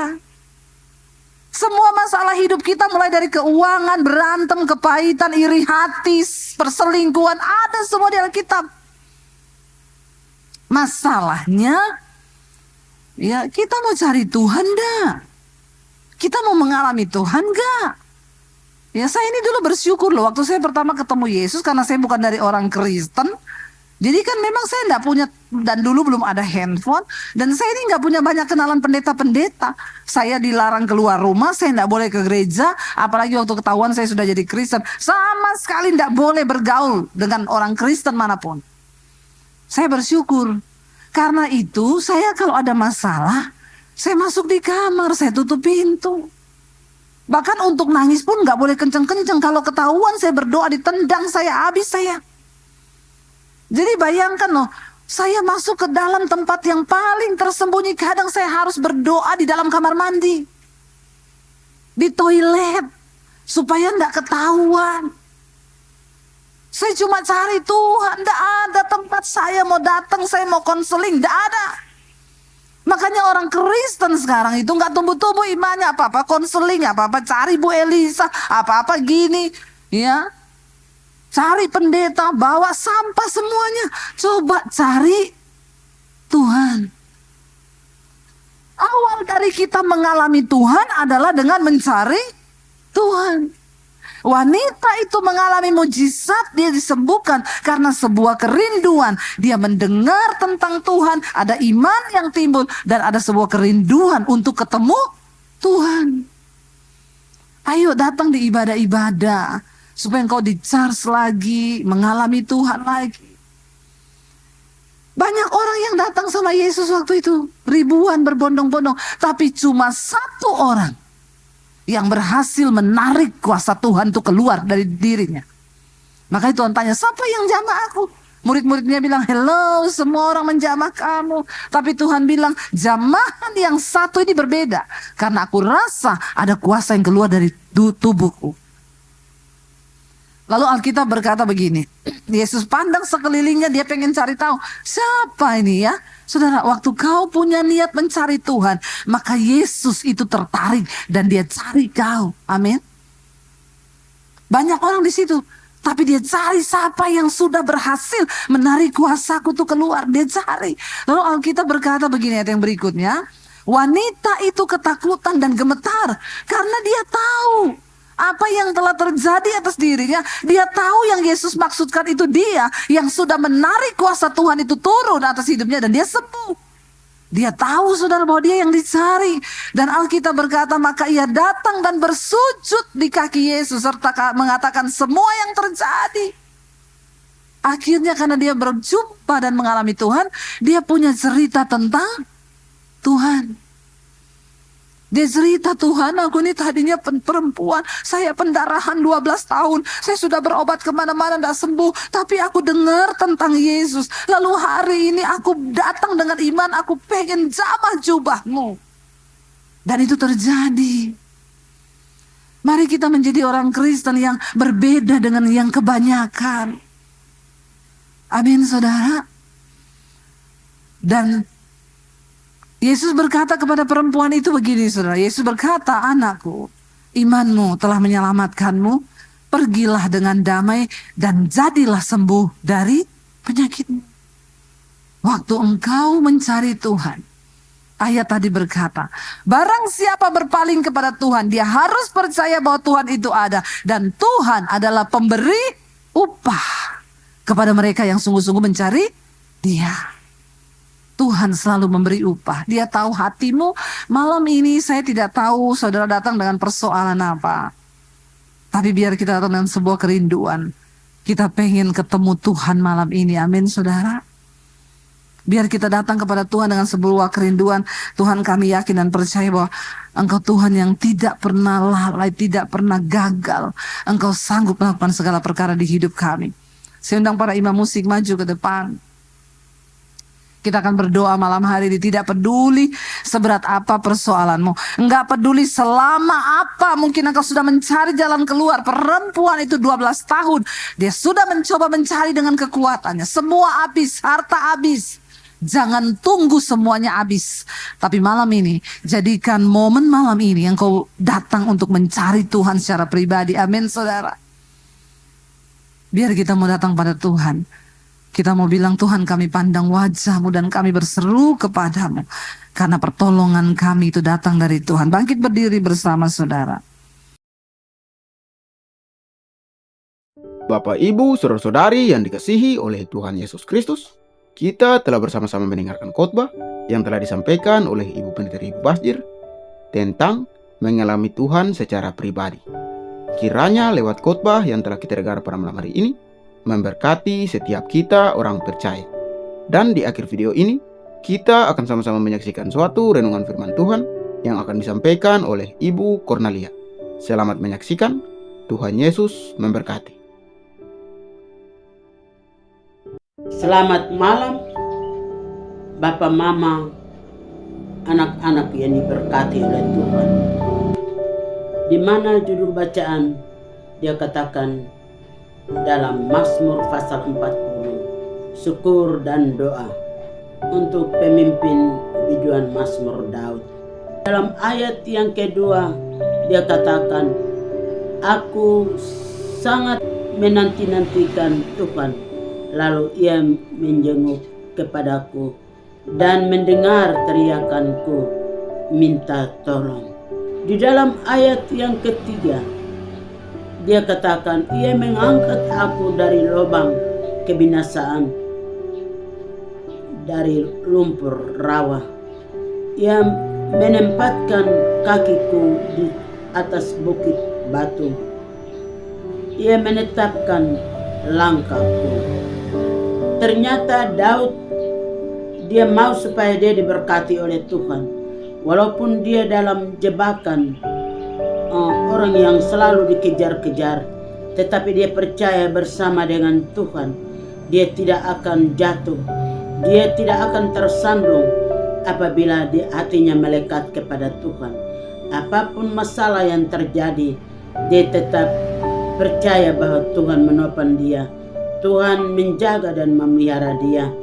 Semua masalah hidup kita mulai dari keuangan, berantem, kepahitan, iri hati, perselingkuhan, ada semua di Alkitab. Masalahnya, ya kita mau cari Tuhan dah. Kita mau mengalami Tuhan gak? Ya saya ini dulu bersyukur loh, waktu saya pertama ketemu Yesus, karena saya bukan dari orang Kristen. Jadi kan memang saya tidak punya, dan dulu belum ada handphone, dan saya ini nggak punya banyak kenalan pendeta-pendeta. Saya dilarang keluar rumah, saya tidak boleh ke gereja, apalagi waktu ketahuan saya sudah jadi Kristen. Sama sekali tidak boleh bergaul dengan orang Kristen manapun. Saya bersyukur. Karena itu saya kalau ada masalah, saya masuk di kamar, saya tutup pintu. Bahkan untuk nangis pun nggak boleh kenceng-kenceng. Kalau ketahuan saya berdoa ditendang, saya habis saya. Jadi bayangkan loh, saya masuk ke dalam tempat yang paling tersembunyi. Kadang saya harus berdoa di dalam kamar mandi. Di toilet. Supaya tidak ketahuan. Saya cuma cari Tuhan, tidak ada tempat saya mau datang, saya mau konseling, tidak ada. Makanya orang Kristen sekarang itu nggak tumbuh-tumbuh imannya, apa-apa konseling, apa-apa cari Bu Elisa, apa-apa gini, ya. Cari pendeta, bawa sampah semuanya. Coba cari Tuhan. Awal dari kita mengalami Tuhan adalah dengan mencari Tuhan. Wanita itu mengalami mujizat, dia disembuhkan karena sebuah kerinduan. Dia mendengar tentang Tuhan, ada iman yang timbul, dan ada sebuah kerinduan untuk ketemu Tuhan. Ayo datang di ibadah-ibadah, supaya engkau di-charge lagi, mengalami Tuhan lagi. Banyak orang yang datang sama Yesus waktu itu, ribuan berbondong-bondong, tapi cuma satu orang yang berhasil menarik kuasa Tuhan itu keluar dari dirinya. Makanya Tuhan tanya, siapa yang jamah aku? Murid-muridnya bilang, hello, semua orang menjamah kamu. Tapi Tuhan bilang, jamahan yang satu ini berbeda. Karena aku rasa ada kuasa yang keluar dari tubuhku. Lalu Alkitab berkata begini, Yesus pandang sekelilingnya, dia pengen cari tahu, siapa ini ya? Saudara, waktu kau punya niat mencari Tuhan, maka Yesus itu tertarik dan dia cari kau. Amin. Banyak orang di situ, tapi dia cari siapa yang sudah berhasil menarik kuasaku itu keluar. Dia cari. Lalu Alkitab berkata begini, ayat yang berikutnya, wanita itu ketakutan dan gemetar karena dia tahu apa yang telah terjadi atas dirinya. Dia tahu yang Yesus maksudkan itu dia yang sudah menarik kuasa Tuhan itu turun atas hidupnya dan dia sembuh. Dia tahu, saudara, bahwa dia yang dicari. Dan Alkitab berkata, maka ia datang dan bersujud di kaki Yesus serta mengatakan semua yang terjadi. Akhirnya karena dia berjumpa dan mengalami Tuhan, dia punya cerita tentang Tuhan. Dia cerita, Tuhan, aku ini tadinya perempuan, saya pendarahan 12 tahun, saya sudah berobat kemana-mana tidak sembuh, tapi aku dengar tentang Yesus. Lalu hari ini aku datang dengan iman, aku pengen jamah jubahmu. Dan itu terjadi. Mari kita menjadi orang Kristen yang berbeda dengan yang kebanyakan. Amin, saudara. Dan Yesus berkata kepada perempuan itu begini, saudara. Yesus berkata, anakku, imanmu telah menyelamatkanmu. Pergilah dengan damai dan jadilah sembuh dari penyakitmu. Waktu engkau mencari Tuhan, ayat tadi berkata, barang siapa berpaling kepada Tuhan, dia harus percaya bahwa Tuhan itu ada. Dan Tuhan adalah pemberi upah kepada mereka yang sungguh-sungguh mencari Dia. Tuhan selalu memberi upah. Dia tahu hatimu. Malam ini saya tidak tahu saudara datang dengan persoalan apa. Tapi biar kita datang dengan sebuah kerinduan. Kita pengen ketemu Tuhan malam ini. Amin, saudara. Biar kita datang kepada Tuhan dengan sebuah kerinduan. Tuhan, kami yakin dan percaya bahwa Engkau Tuhan yang tidak pernah lalai, tidak pernah gagal. Engkau sanggup melakukan segala perkara di hidup kami. Saya undang para imam musik maju ke depan. Kita akan berdoa malam hari ini. Tidak peduli seberat apa persoalanmu. Enggak peduli selama apa. Mungkin engkau sudah mencari jalan keluar. Perempuan itu 12 tahun. Dia sudah mencoba mencari dengan kekuatannya. Semua habis. Harta habis. Jangan tunggu semuanya habis. Tapi malam ini, jadikan momen malam ini engkau datang untuk mencari Tuhan secara pribadi. Amin, saudara. Biar kita mau datang pada Tuhan. Kita mau bilang, Tuhan, kami pandang wajah-Mu dan kami berseru kepadamu. Karena pertolongan kami itu datang dari Tuhan. Bangkit berdiri bersama saudara. Bapak, Ibu, saudara-saudari yang dikasihi oleh Tuhan Yesus Kristus, kita telah bersama-sama mendengarkan khotbah yang telah disampaikan oleh Ibu Pendeta Ibu Basjir tentang mengalami Tuhan secara pribadi. Kiranya lewat khotbah yang telah kita dengar pada malam hari ini, memberkati setiap kita orang percaya. Dan di akhir video ini, kita akan sama-sama menyaksikan suatu renungan firman Tuhan yang akan disampaikan oleh Ibu Cornelia. Selamat menyaksikan. Tuhan Yesus memberkati. Selamat malam, Bapak, Mama, anak-anak yang diberkati oleh Tuhan. Di mana judul bacaan dia katakan, dalam Mazmur pasal 40, syukur dan doa untuk pemimpin biduan Mazmur Daud. Dalam ayat yang kedua dia katakan, aku sangat menanti-nantikan Tuhan, lalu ia menjenguk kepadaku dan mendengar teriakanku minta tolong. Di dalam ayat yang ketiga dia katakan, ia mengangkat aku dari lubang kebinasaan, dari lumpur rawa. Ia menempatkan kakiku di atas bukit batu. Ia menetapkan langkahku. Ternyata Daud, dia mau supaya dia diberkati oleh Tuhan. Walaupun dia dalam jebakan orang yang selalu dikejar-kejar, tetapi dia percaya bersama dengan Tuhan. Dia tidak akan jatuh. Dia tidak akan tersandung apabila hatinya melekat kepada Tuhan. Apapun masalah yang terjadi, dia tetap percaya bahwa Tuhan menopang dia. Tuhan menjaga dan memelihara dia.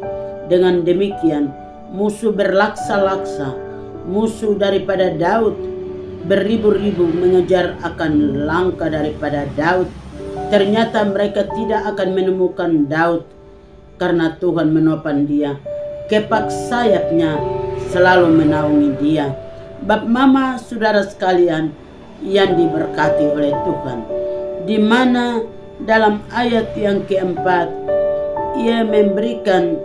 Dengan demikian, musuh berlaksa-laksa, musuh daripada Daud beribu-ribu mengejar akan langkah daripada Daud. Ternyata mereka tidak akan menemukan Daud karena Tuhan menopang dia. Kepak sayapnya selalu menaungi dia. Bap mama saudara sekalian yang diberkati oleh Tuhan, di mana dalam ayat yang keempat ia memberikan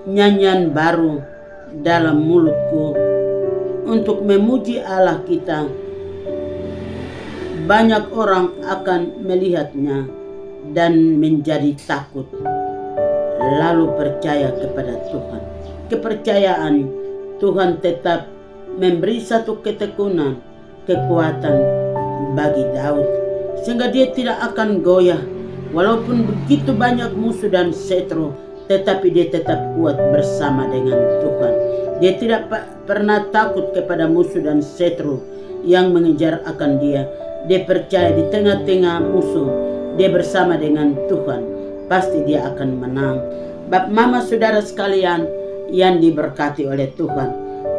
nyanyian baru dalam mulutku untuk memuji Allah kita. Banyak orang akan melihatnya dan menjadi takut, lalu percaya kepada Tuhan. Kepercayaan Tuhan tetap memberi satu ketekunan, kekuatan bagi Daud, sehingga dia tidak akan goyah. Walaupun begitu banyak musuh dan setru, tetapi dia tetap kuat bersama dengan Tuhan. Dia tidak pernah takut kepada musuh dan setru yang mengejar akan dia. Dia percaya di tengah-tengah musuh, dia bersama dengan Tuhan. Pasti dia akan menang. Bap mama saudara sekalian yang diberkati oleh Tuhan,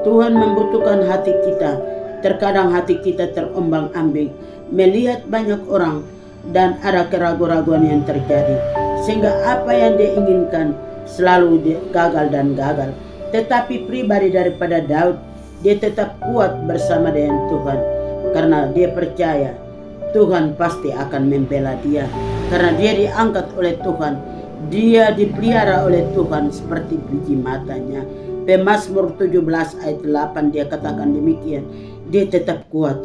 Tuhan membutuhkan hati kita. Terkadang hati kita terombang-ambing, melihat banyak orang dan ada keraguan-keraguan yang terjadi, sehingga apa yang dia inginkan selalu gagal dan gagal. Tetapi pribadi daripada Daud, dia tetap kuat bersama dengan Tuhan, karena dia percaya Tuhan pasti akan membela dia, karena dia diangkat oleh Tuhan, dia dipelihara oleh Tuhan seperti biji matanya. Pemazmur 17 ayat 8 dia katakan demikian, dia tetap kuat,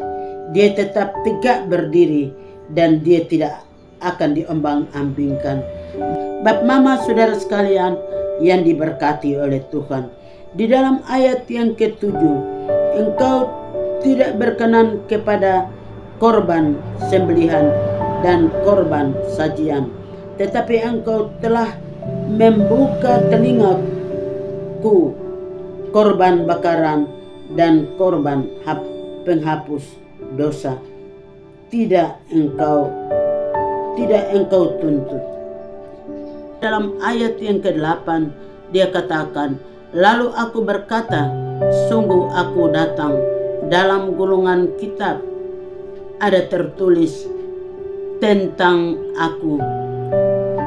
dia tetap tegak berdiri, dan dia tidak akan diombang-ambingkan. Bap mama saudara sekalian yang diberkati oleh Tuhan, di dalam ayat yang ke-7, engkau tidak berkenan kepada korban sembelihan dan korban sajian, tetapi engkau telah membuka telingaku korban bakaran dan korban penghapus dosa. Tidak engkau tuntut. Dalam ayat yang ke-8 dia katakan, lalu aku berkata, sungguh aku datang, dalam gulungan kitab ada tertulis tentang aku.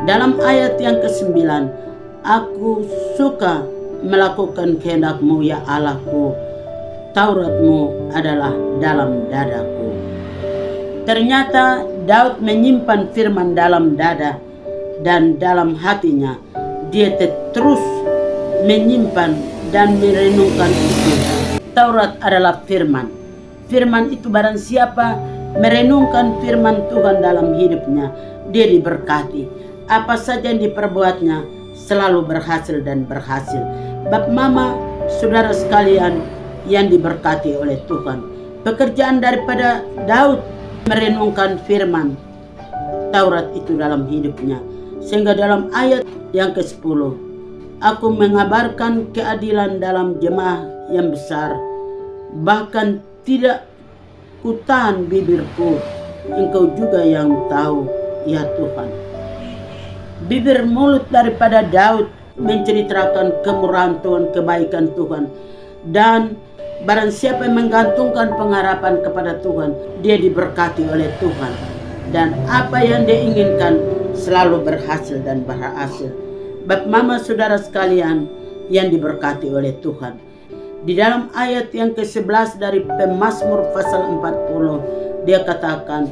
Dalam ayat yang ke-9, aku suka melakukan kehendak-Mu ya Allahku, Taurat-Mu adalah dalam dadaku. Ternyata Daud menyimpan firman dalam dada dan dalam hatinya. Dia terus menyimpan dan merenungkan itu. Taurat adalah firman. Firman itu barang siapa merenungkan firman Tuhan dalam hidupnya, dia diberkati. Apa saja yang diperbuatnya selalu berhasil dan berhasil. Bap mama saudara sekalian yang diberkati oleh Tuhan, pekerjaan daripada Daud merenungkan firman Taurat itu dalam hidupnya, sehingga dalam ayat yang ke-10, aku mengabarkan keadilan dalam jemaah yang besar, bahkan tidak kutahan bibirku. Engkau juga yang tahu ya Tuhan. Bibir mulut daripada Daud menceritakan kemurahan Tuhan, kebaikan Tuhan. Dan barang siapa yang menggantungkan pengharapan kepada Tuhan, dia diberkati oleh Tuhan. Dan apa yang dia inginkan selalu berhasil dan berhasil. Bapak mama saudara sekalian yang diberkati oleh Tuhan. Di dalam ayat yang ke-11 dari Pemazmur pasal 40, dia katakan,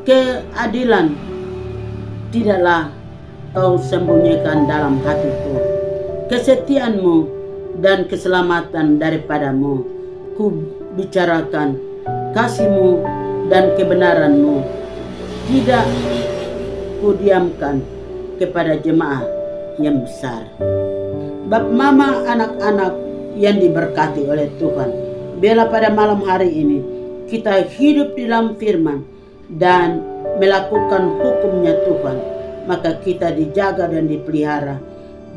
keadilan tidaklah kau sembunyikan dalam hatiku, kesetiaanmu dan keselamatan daripadamu ku bicarakan, kasihmu dan kebenaranmu tidak ku diamkan kepada jemaah yang besar. Bapak mama anak-anak yang diberkati oleh Tuhan, biarlah pada malam hari ini kita hidup di dalam firman dan melakukan hukumnya Tuhan, maka kita dijaga dan dipelihara,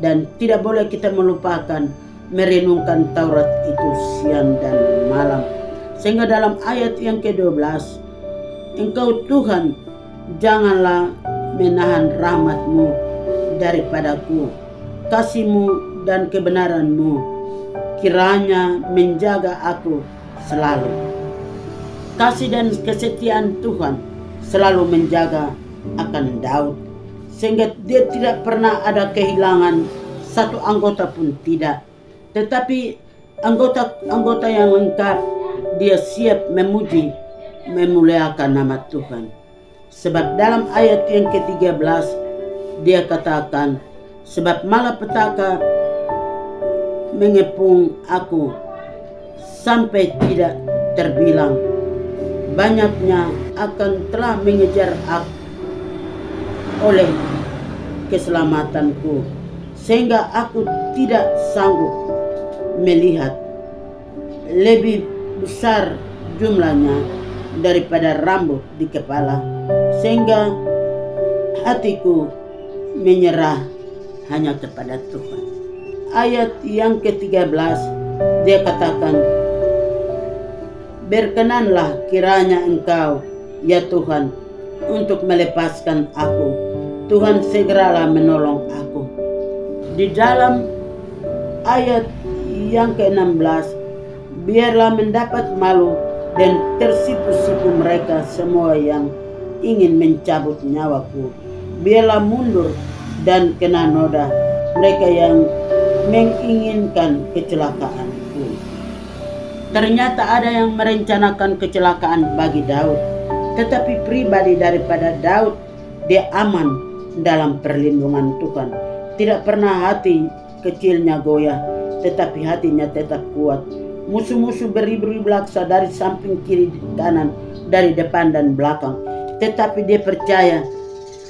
dan tidak boleh kita melupakan merenungkan Taurat itu siang dan malam. Sehingga dalam ayat yang ke-12, Engkau Tuhan janganlah menahan rahmat-Mu daripadaku, kasih-Mu dan kebenaran-Mu kiranya menjaga aku selalu. Kasih dan kesetiaan Tuhan selalu menjaga akan Daud, sehingga dia tidak pernah ada kehilangan satu anggota pun tidak. Tetapi anggota yang lengkap, dia siap memuji, memuliakan nama Tuhan. Sebab dalam ayat yang ke-13 dia katakan, sebab malapetaka mengepung aku sampai tidak terbilang, banyaknya akan telah mengejar aku oleh keselamatanku, sehingga aku tidak sanggup melihat. Lebih besar jumlahnya daripada rambut di kepala, sehingga hatiku menyerah hanya kepada Tuhan. Ayat yang ke-13 dia katakan, berkenanlah kiranya Engkau ya Tuhan untuk melepaskan aku. Tuhan segeralah menolong aku. Di dalam ayat yang ke-16, biarlah mendapat malu dan tersipu-sipu mereka semua yang ingin mencabut nyawaku. Biarlah mundur dan kena noda mereka yang menginginkan kecelakaanku. Ternyata ada yang merencanakan kecelakaan bagi Daud, tetapi pribadi daripada Daud, dia aman dalam perlindungan Tuhan. Tidak pernah hati kecilnya goyah, tetapi hatinya tetap kuat. Musuh-musuh beribu-ribu laksa dari samping kiri kanan, dari depan dan belakang, tetapi dia percaya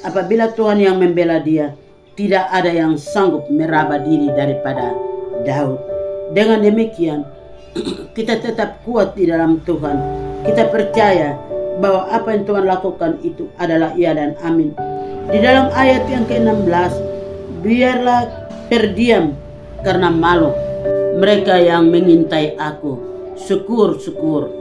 apabila Tuhan yang membela dia, tidak ada yang sanggup meraba diri daripada Daud. Dengan demikian kita tetap kuat di dalam Tuhan. Kita percaya bahwa apa yang Tuhan lakukan itu adalah iya dan amin. Di dalam ayat yang ke-16, biarlah terdiam karena malu mereka yang mengintai aku, syukur-syukur.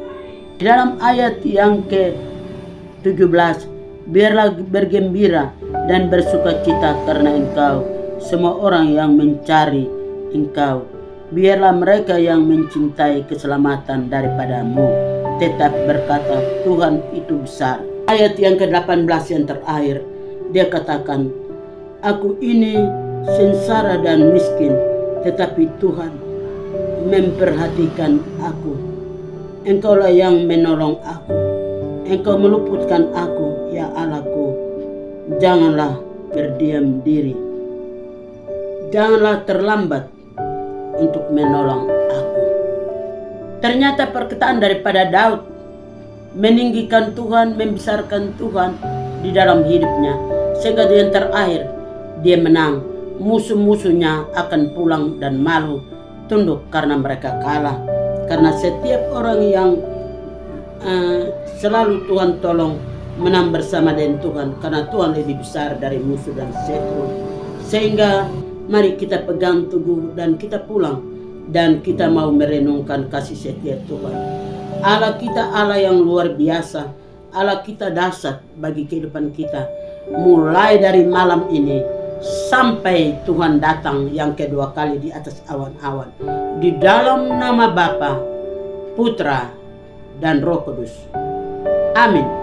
Di dalam ayat yang ke-17, biarlah bergembira dan bersukacita karena Engkau, semua orang yang mencari Engkau. Biarlah mereka yang mencintai keselamatan daripadamu tetap berkata, Tuhan itu besar. Ayat yang ke-18 yang terakhir, dia katakan, aku ini sengsara dan miskin, tetapi Tuhan memperhatikan aku. Engkaulah yang menolong aku. Engkau meluputkan aku, ya Allahku. Janganlah berdiam diri. Janganlah terlambat untuk menolong aku. Ternyata perkataan daripada Daud meninggikan Tuhan, membesarkan Tuhan di dalam hidupnya. Sehingga yang terakhir dia menang. Musuh-musuhnya akan pulang dan malu, tunduk karena mereka kalah. Karena setiap orang yang selalu Tuhan tolong menang bersama dengan Tuhan, karena Tuhan lebih besar dari musuh dan setan. Sehingga mari kita pegang teguh dan kita pulang, dan kita mau merenungkan kasih setia Tuhan. Allah kita Allah yang luar biasa, Allah kita dahsyat bagi kehidupan kita. mulai dari malam ini sampai Tuhan datang yang kedua kali di atas awan-awan. Di dalam nama Bapa, Putra, dan Roh Kudus. Amin.